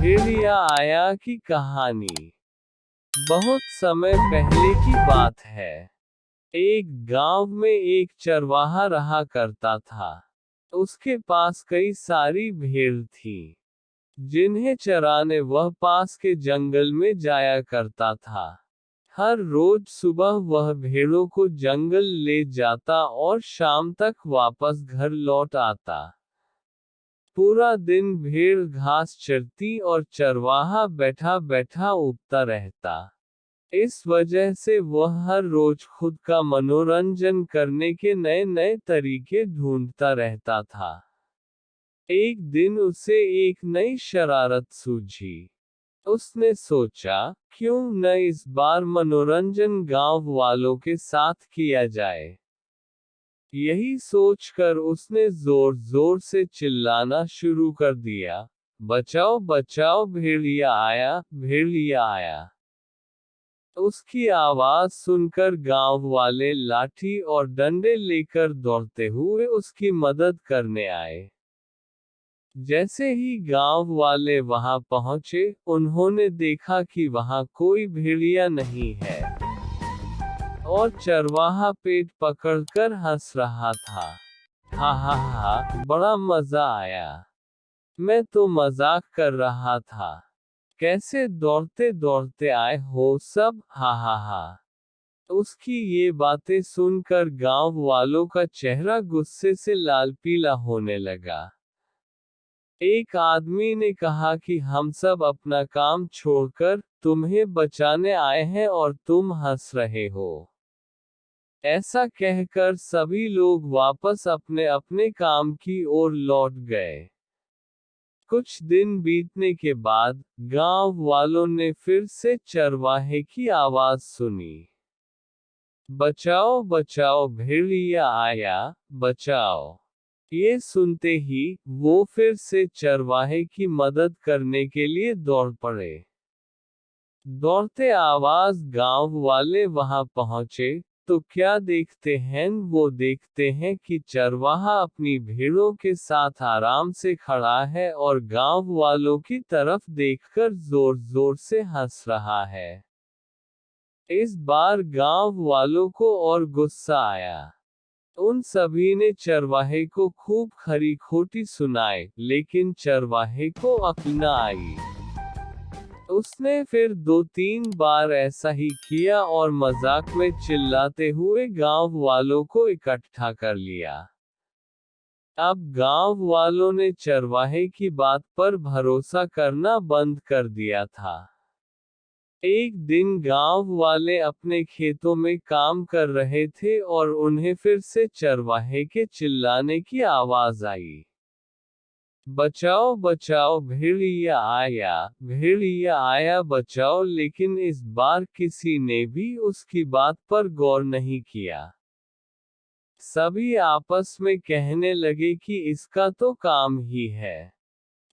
भेड़िया आया की कहानी। बहुत समय पहले की बात है। एक गांव में एक चरवाहा रहा करता था। उसके पास कई सारी भेड़ थी, जिन्हें चराने वह पास के जंगल में जाया करता था। हर रोज सुबह वह भेड़ों को जंगल ले जाता और शाम तक वापस घर लौट आता। पूरा दिन भेड़ घास चरती और चरवाहा बैठा बैठा उबता रहता। इस वजह से वह हर रोज खुद का मनोरंजन करने के नए नए तरीके ढूंढता रहता था। एक दिन उसे एक नई शरारत सूझी। उसने सोचा, क्यों न इस बार मनोरंजन गांव वालों के साथ किया जाए। यही सोचकर उसने जोर जोर से चिल्लाना शुरू कर दिया, बचाओ बचाओ भेड़िया आया, भेड़िया आया। उसकी आवाज सुनकर गांव वाले लाठी और डंडे लेकर दौड़ते हुए उसकी मदद करने आए। जैसे ही गांव वाले वहां पहुंचे, उन्होंने देखा कि वहां कोई भेड़िया नहीं है और चरवाहा पेट पकड़कर हंस रहा था। हा हा हा, बड़ा मजा आया। मैं तो मजाक कर रहा था। कैसे दौड़ते दौड़ते आए हो सब, हा हा हा। उसकी ये बातें सुनकर गांव वालों का चेहरा गुस्से से लाल पीला होने लगा। एक आदमी ने कहा कि हम सब अपना काम छोड़कर तुम्हें बचाने आए हैं और तुम हंस रहे हो। ऐसा कहकर सभी लोग वापस अपने अपने काम की ओर लौट गए। कुछ दिन बीतने के बाद गांव वालों ने फिर से चरवाहे की आवाज सुनी, बचाओ बचाओ भेड़िया आया, बचाओ। ये सुनते ही वो फिर से चरवाहे की मदद करने के लिए दौड़ पड़े। दौड़ते आवाज गांव वाले वहां पहुंचे, तो क्या देखते हैं, वो देखते हैं कि चरवाहा अपनी भेड़ों के साथ आराम से खड़ा है और गांव वालों की तरफ देखकर जोर जोर से हंस रहा है। इस बार गांव वालों को और गुस्सा आया। उन सभी ने चरवाहे को खूब खरी खोटी सुनाए, लेकिन चरवाहे को अक्ल न आई। उसने फिर 2-3 बार ऐसा ही किया और मजाक में चिल्लाते हुए गांव वालों को इकट्ठा कर लिया। अब गांव वालों ने चरवाहे की बात पर भरोसा करना बंद कर दिया था। एक दिन गांव वाले अपने खेतों में काम कर रहे थे और उन्हें फिर से चरवाहे के चिल्लाने की आवाज आई, बचाओ बचाओ भेड़िया आया, भेड़िया आया बचाओ। लेकिन इस बार किसी ने भी उसकी बात पर गौर नहीं किया। सभी आपस में कहने लगे कि इसका तो काम ही है,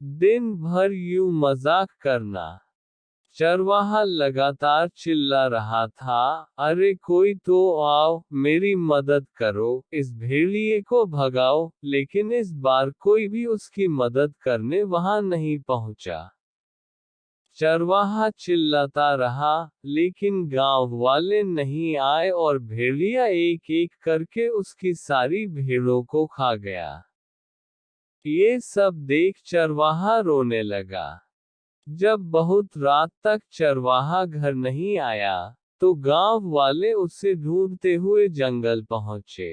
दिन भर यूं मजाक करना। चरवाहा लगातार चिल्ला रहा था, अरे कोई तो आओ, मेरी मदद करो, इस भेड़िए को भगाओ। लेकिन इस बार कोई भी उसकी मदद करने वहां नहीं पहुंचा। चरवाहा चिल्लाता रहा, लेकिन गांव वाले नहीं आए और भेड़िया एक एक करके उसकी सारी भेड़ों को खा गया। ये सब देख चरवाहा रोने लगा। जब बहुत रात तक चरवाहा घर नहीं आया, तो गांव वाले उसे ढूंढते हुए जंगल पहुंचे।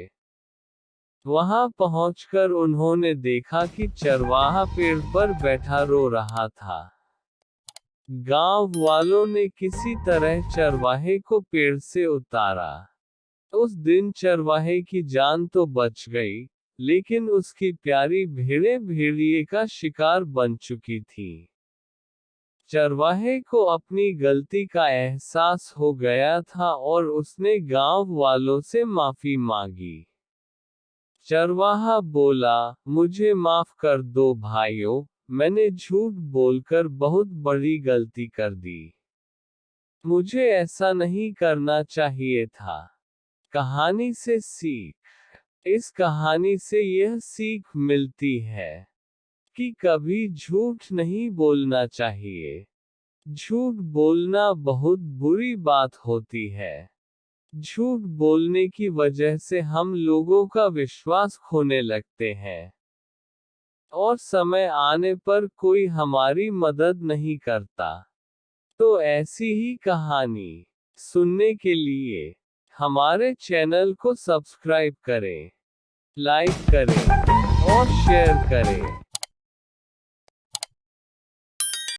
वहां पहुंचकर उन्होंने देखा कि चरवाहा पेड़ पर बैठा रो रहा था। गांव वालों ने किसी तरह चरवाहे को पेड़ से उतारा। उस दिन चरवाहे की जान तो बच गई, लेकिन उसकी प्यारी भेड़ें भेड़िए का शिकार बन चुकी थी। चरवाहे को अपनी गलती का एहसास हो गया था और उसने गांव वालों से माफी मांगी। चरवाहा बोला, मुझे माफ कर दो भाइयों, मैंने झूठ बोलकर बहुत बड़ी गलती कर दी। मुझे ऐसा नहीं करना चाहिए था। कहानी से सीख। इस कहानी से यह सीख मिलती है कि कभी झूठ नहीं बोलना चाहिए। झूठ बोलना बहुत बुरी बात होती है। झूठ बोलने की वजह से हम लोगों का विश्वास खोने लगते हैं, और समय आने पर कोई हमारी मदद नहीं करता। तो ऐसी ही कहानी सुनने के लिए हमारे चैनल को सब्सक्राइब करें, लाइक करें और शेयर करें।